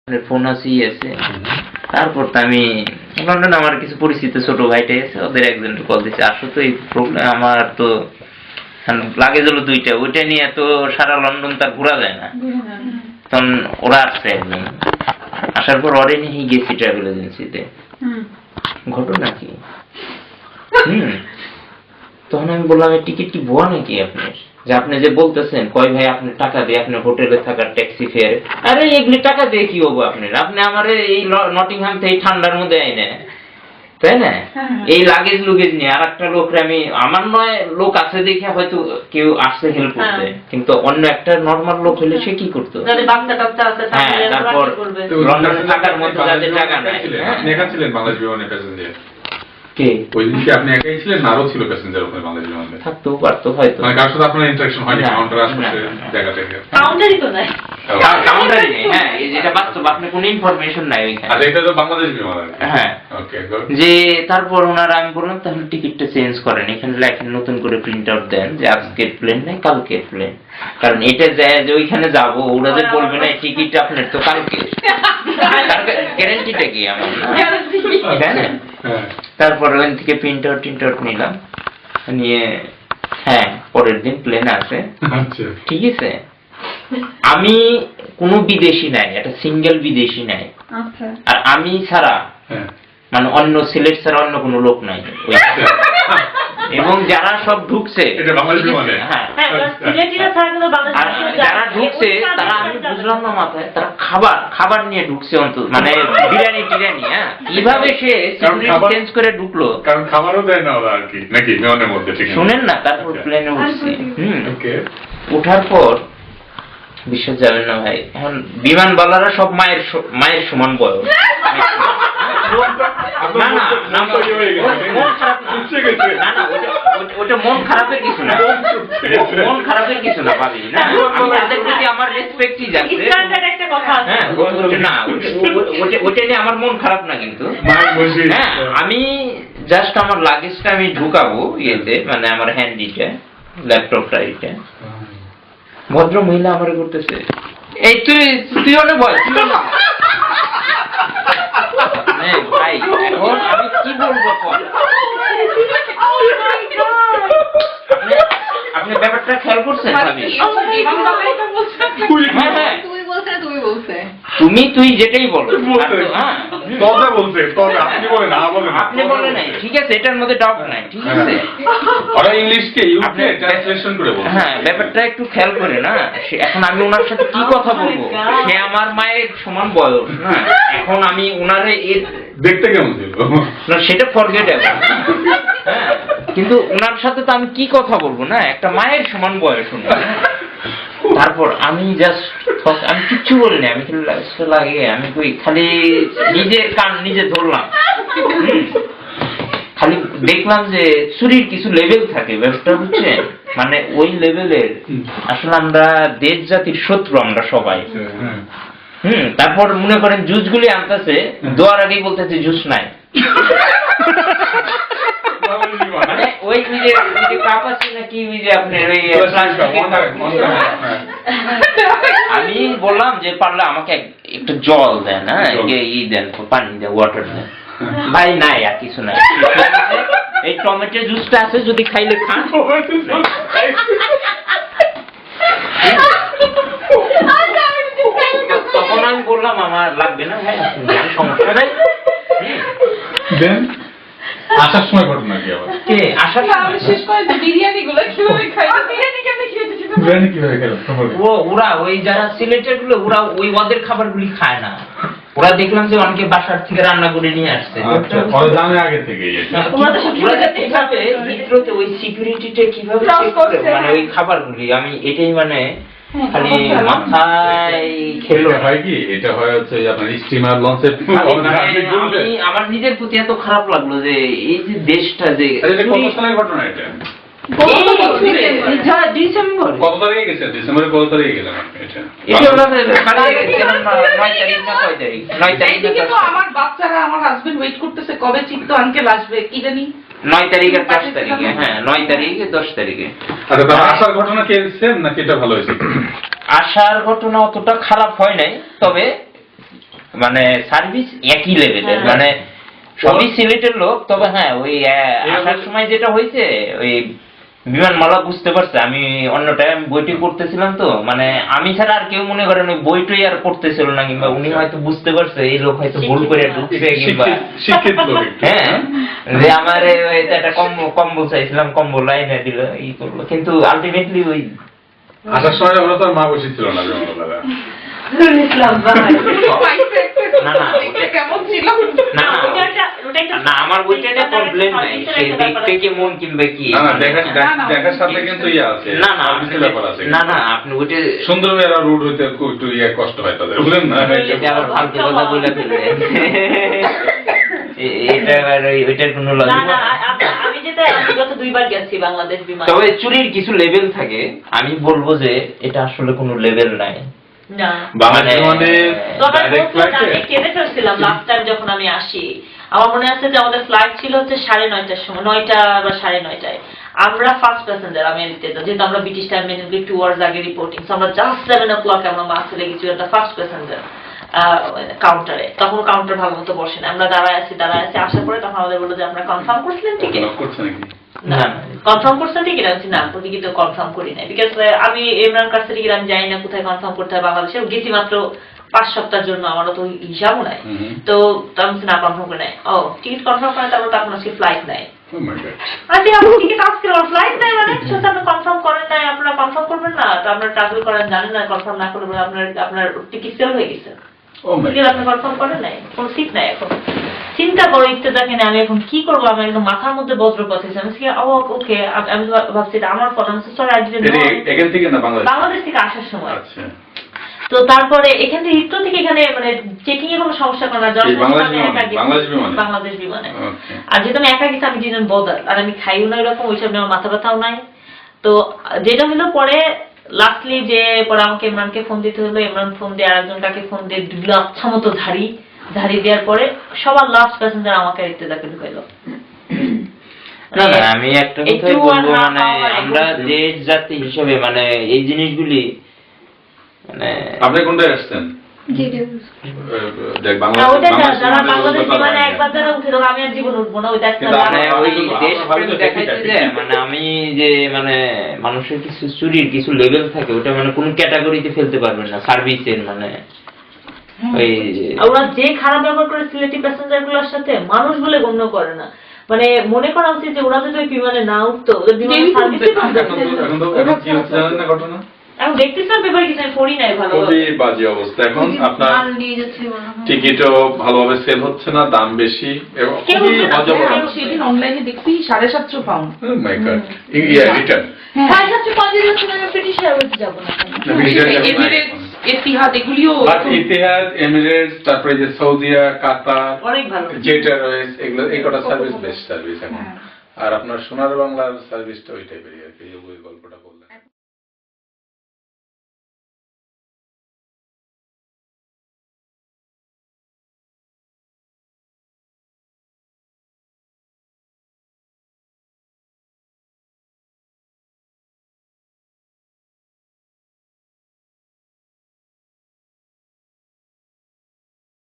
Phone আসি আছে। তারপর তো আমি লন্ডনে আমার কিছু পরিচিত ছোট ভাইটা আছে, ওদের একজনকে কল দিচ্ছে, আসো তো এই প্রবলেম আমার তো লাগেজ হলো 2টা, ওইটা নিয়ে তো সারা লন্ডন তার ঘোরা যায় না। তখন ওরা আসছে একজন, আসার পর ওরে নিয়ে গেছি ট্রাভেল এজেন্সিতে। ঘটনা কি, তখন আমি বললাম টিকিট কি ভুয়া নাকি আপনার, যে আপনি যে বলতেছেন কয় ভাই আপনি টাকা দিয়ে আপনার হোটেলে থাকার ট্যাক্সি ফেয়ার, আরে এগুলি টাকা দিয়ে কি হবো আপনার, আপনি আমার এই নটিংহাম থেকে ঠান্ডার মধ্যে আইনে, তাই না? এই লাগেজ লুগেজ নিয়ে আর একটা লোকরে আমি, আমার নয় লোক আছে দেখে হয়তো কেউ আসছে হেল্প করতে, কিন্তু অন্য একটা নর্মাল লোক হলে সে কি করতো? হ্যাঁ, তারপর লন্ডনে থাকার মতো যাদের টাকা নাই। আপনি একা ছিলেন বাংলাদেশ বিমানের প্যাসেঞ্জার? কে ওই দিন কি আপনি একাই ছিলেন না আরো ছিল প্যাসেঞ্জার ওখানে বাংলাদেশ বিমানে? থাকতেও পারতো হয়তো, মানে কার সাথে আপনার ইন্টারঅ্যাকশন হয়নি কাউন্টার আশেপাশে জায়গা থেকে? কাউন্টারই তো নাই, কাউন্টারই নেই। হ্যাঁ, এই যেটা বাস্তব, আপনার কোনো ইনফরমেশন নাই ওইখানে। আচ্ছা, এটা তো বাংলাদেশ বিমান। হ্যাঁ, ওকে। যে তারপর ওনারা, আমি বললাম তাহলে টিকিটটা চেঞ্জ করেন, এখানে লেখেন নতুন করে প্রিন্ট আউট দেন যে আজকের প্লেন নাই কালকের প্লেন, কারণ এটা যায় যে ওইখানে যাবো ওরা যে বলবে না টিকিট আপনার তো কালকে, গ্যারান্টিটা কি আমার না? তারপর ওখান থেকে প্রিন্ট আউট নিলাম, নিয়ে হ্যাঁ পরের দিন প্লেন আছে। ঠিক আছে, আমি কোনো বিদেশি নাই, একটা সিঙ্গেল বিদেশি নাই, আর আমি ছাড়া মানে অন্য সিলেট ছাড়া অন্য কোনো লোক নাই, এবং যারা সব ঢুকছে যারা ঢুকছে তারা আমি বুঝলাম না মাথায়, তারা খাবার নিয়ে ঢুকছে অন্তত, মানে বিরিয়ানি টিরিয়ানি। হ্যাঁ, কিভাবে সে চেঞ্জ করে ঢুকলো, কারণ খাবারও দেয় না ওরা আর কি, নাকি বিমানের মধ্যে? শুনেন না, তারপর প্লেনে উঠছি। উঠার পর বিশ্বাস যাবেন না ভাই, এখন বিমানবালারা সব মায়ের সমান বয়স। ওটা মন খারাপের কিছু না, মন খারাপের কিছু না ভাবি না, তাদের প্রতি আমার রেসপেক্টই যাচ্ছে। হ্যাঁ, ওটা নিয়ে আমার মন খারাপ না, কিন্তু হ্যাঁ আমি জাস্ট আমার লাগেজটা আমি ঢুকাবো ইয়েতে, মানে আমার হ্যান্ডিটা ল্যাপটপটা এইটা, ভদ্র মহিলা আমার করতেছে, এই তুই অনেক বল ভাই, এখন আমি কি বলবো? আপনি ব্যাপারটা খেয়াল করছেন? তুই যেটাই বলো, আপনি বলে নাই, ঠিক আছে, এটার মধ্যে ডাউট নাই, ঠিক আছে। হ্যাঁ, ব্যাপারটা একটু খেয়াল করে না, এখন আমি ওনার সাথে কি কথা বলবো? সে আমার মায়ের সমান বয়স, হ্যাঁ, এখন আমি ওনারে দেখতে কেমন ছিল না সেটা ফরগেট, হ্যাঁ, কিন্তু ওনার সাথে তো আমি কি কথা বলবো না, একটা মায়ের সমান বয়স ওনার। তারপর আমি আমি কিচ্ছু বলিনি, আমি লাগে আমি খালি নিজের কান নিজে ধরলাম, খালি দেখলাম যে চুরির কিছু লেভেল থাকে, ব্যবসা হচ্ছে মানে ওই লেভেলের, আসলে আমরা দেশ জাতির শত্রু আমরা সবাই। তারপর মনে করেন জুসগুলি আনতেছে, দোয়ার আগেই বলতেছে জুস নাই, মানে ওই কাপ আছে নাকি ওই যে আপনার ওই আমি বললাম যে পারলে আমাকে একটু জল দেন, হ্যাঁ দেন, পানি দেন, ওয়াটার দেন। ভাই নাই, আর কিছু নাই, এই টমেটো জুসটা আছে যদি খাইলে খান। তখন আমি বললাম আমার লাগবে না ভাই, সমস্যা নাই। আসার সময় ঘটনা কি আবার? আসার সময় শেষ করে বিরিয়ানিগুলো কিভাবে খাই, বিরিয়ানি কেমনে খেয়েছিস? বিরিয়ানি কিভাবে খেলেন? ওরা ওই যারা সিলেটের গুলো ওরা ওই ওদের খাবারগুলি খায় না, ওরা দেখলাম যে অনেকে বাসার থেকে রান্না করে নিয়ে আসছে। আগে থেকে ওই সিকিউরিটিটা কিভাবে মানে ওই খাবারগুলি, আমি এটাই মানে খালি মাথায় খেলো। হয় কি, এটা হয় হচ্ছে আপনার স্টিমার লঞ্চের, আমার নিজের প্রতি এত খারাপ লাগলো যে এই যে দেশটা যে কত সালের ঘটনা এটা? ডিসেম্বর। কত তারিখে গেছেন? ডিসেম্বরের কত তারিখে গেলেন এটা? আমার বাচ্চারা, আমার হাজবেন্ড ওয়েট করতেছে কবে চিত্ত আঙ্কেল আসবে, কি জানি 9 তারিখে 10 তারিখে। হ্যাঁ, 9 তারিখে 10 তারিখে। আচ্ছা, আসার ঘটনা কি সেম নাকি এটা ভালো হয়েছে? আসার ঘটনা অতটা খারাপ হয় নাই, তবে মানে সার্ভিস একই লেভেলের, হ্যাঁ। মানে সবই সিলেটের লোক, তবে হ্যাঁ ওই আসার সময় যেটা হয়েছে ওই বিমানমালা বুঝতে পারছে আমি অন্য টাইম বইটি করতেছিলাম, তো মানে আমি ছাড়া আর কেউ মনে করেন ওই বইটই আর পড়তেছিল না, কিংবা উনি হয়তো বুঝতে পারছে এই লোক হয়তো ভুল করে ঢুকছে, কিংবা শিক্ষিত লোক একটু, হ্যাঁ যে আমার একটা কম্বল চাইছিলাম, কম্বল লাইনে দিল, ই করলো, কিন্তু আলটিমেটলি ওই আসার সময় ওরা তো আর মা বসে ছিল না জঙ্গলদারা। ইসলাম ভাই। না, না, দেখতে কেমন ছিল? না না, ওটা একটা না আমার বইটা একটা প্রবলেম নাই, সে দেখতে কেমন কিংবা কি, না না, না, দেখার সাথে কিন্তু ইয়ে আছে, না না সার্ভিসের ব্যাপার আছে। না না আপনি ওইটা সুন্দর এরা রুট হইতে একটু ইয়ে কষ্ট হয় তাদের, বুঝলেন না? এটা আবার ফালতু কথা বলে ফেললেন। এটা আবার ওইটার কোনো না লজিক না আমি গত 2 বার গেছি বাংলাদেশ বিমানে। তবে চুরির কিছু লেভেল থাকে, আমি বলবো যে এটা আসলে কোনো লেভেল নাই। না বাংলাদেশ মানে তবে ডাইরেক্ট বলছিলাম, ফ্লাইটে আমি কেঁদে ফেলছিলাম লাস্ট টাইম যখন আমি আসি। আমার মনে আছে যে আমাদের ফ্লাইট ছিল হচ্ছে 9:30টার সময়, 9টা বা 9:30টায়। আমরা ফার্স্ট প্যাসেঞ্জার, আমি এদিকে যেহেতু আমরা ব্রিটিশ টাইম মেনলি 2 আওয়ার্স আগে রিপোর্টিং, সো আমরা জাস্ট 7 o'clock আমরা বাসে লেগেছি একটা ফার্স্ট প্যাসেঞ্জার কাউন্টারে। তখন কাউন্টার ভালো মতো বসে না, আমরা দাঁড়ায় আছি আসার পরে তখন আমাদের বললো যে আপনারা কনফার্ম করছিলেন টিকিট? করছে নাকি? না কনফার্ম করছেন টিকিট? আছে না, টিকিট তো কনফার্ম করি নাই, বিকজ আমি ইমরান কাছে টিকিট আমি জানি না কোথায় কনফার্ম করতে হয় বাংলাদেশে, গেছি মাত্র 5 সপ্তাহের জন্য, আমারও তো হিসাবও নাই। তো আমি না কনফার্ম করে নাই। ও টিকিট কনফার্ম করে, তারপর তো আপনার আজকে ফ্লাইট নাই। Oh my God. আচ্ছা আপনার টিকিট আজকে ফ্লাইট নাই মানে সেটা আপনি কনফার্ম করেন নাই, আপনারা কনফার্ম করবেন না, তো আপনারা ট্রাভেল করেন জানেন না, কনফার্ম না করে আপনার টিকিট সেল হয়ে গেছে, Oh my টিকিট God. আপনি কনফার্ম করেন নাই, কোনো সিট নাই এখন। চিন্তা করো ইত্তেদাকে আমি এখন কি করবো, আমার একদম মাথার মধ্যে বজ্রপাত হয়েছে। আমি ওকে, আমি ভাবছি এটা আমার ফটো, আমি সরি আই ডিডন্ট এটা নো। এখান থেকে না বাংলাদেশ? বাংলাদেশ থেকে আসার সময়। আচ্ছা। তো তারপরে এখান থেকে হিত্র থেকে এখানে মানে চেকিং এর কোনো সমস্যা করে না, বাংলাদেশ বিমানে। Okay. আর যেহেতু আমি একা গেছি আমি ডিডন্ট বদার, আর আমি খাইও না এরকম, ওইসব নিয়ে আমার মাথা ব্যথাও নাই। তো যেটা হলো পরে লাস্টলি যে পরে আমাকে ইমরানকে ফোন দিতে হলো, ইমরান ফোন দিয়ে আরেকজনটাকে ফোন দিয়ে দিল আচ্ছা মতো ধাড়ি দেওয়ার পরে সবার লাস্ট প্যাসেঞ্জার আমাকে ইত্তেদাকে ঢুকাইলো। না না আমি একটা কথাই বলবো, মানে আমরা দেশ জাতি হিসেবে মানে এই জিনিসগুলি মানে আপনি কোনটায় আসছেন? দেখ ওইটা যারা বাংলাদেশ বিমানে একবার যারা উঠে দেবো আমি আর জীবন উঠবো না, ওইটা একটা মানে ওই দেশপ্রেম দেখাইতে যে মানে আমি যে মানে মানুষের কিছু চুরির কিছু লেভেল থাকে, ওটা মানে কোন ক্যাটাগরিতে ফেলতে পারবেন না সার্ভিসের, মানে ওই ওরা যে খারাপ ব্যবহার করে সিলেটি প্যাসেঞ্জার গুলোর সাথে, মানুষগুলো গণ্য করে না। মানে মনে করা উচিত যে ওরা যদি ওই বিমানে না উঠতো, ওদের বিমানে সার্ভিসই এখন কি হচ্ছে জানেন না ঘটনা? এখন দেখতেছিলাম পেপারে কিছু আমি পড়ি নাই ভালো। খুবই বাজে অবস্থা এখন। আপনার টিকিটও ভালোভাবে সেল হচ্ছে না, দাম বেশি এবং খুবই অজবর। আমি সেদিন অনলাইনে দেখছি 750 pound. Oh my God. Return. Etihad এগুলিও বাট ইতিহাদ, এমিরেটস, তারপরে যে সৌদিয়া, কাতার, অনেক ভালো। জেট এয়ারওয়েজ, এগুলো এই কটা সার্ভিস বেস্ট সার্ভিস এখন। আর আপনার সোনার বাংলার সার্ভিসটা ওই টাইপেরই আর কি, ওই গল্প।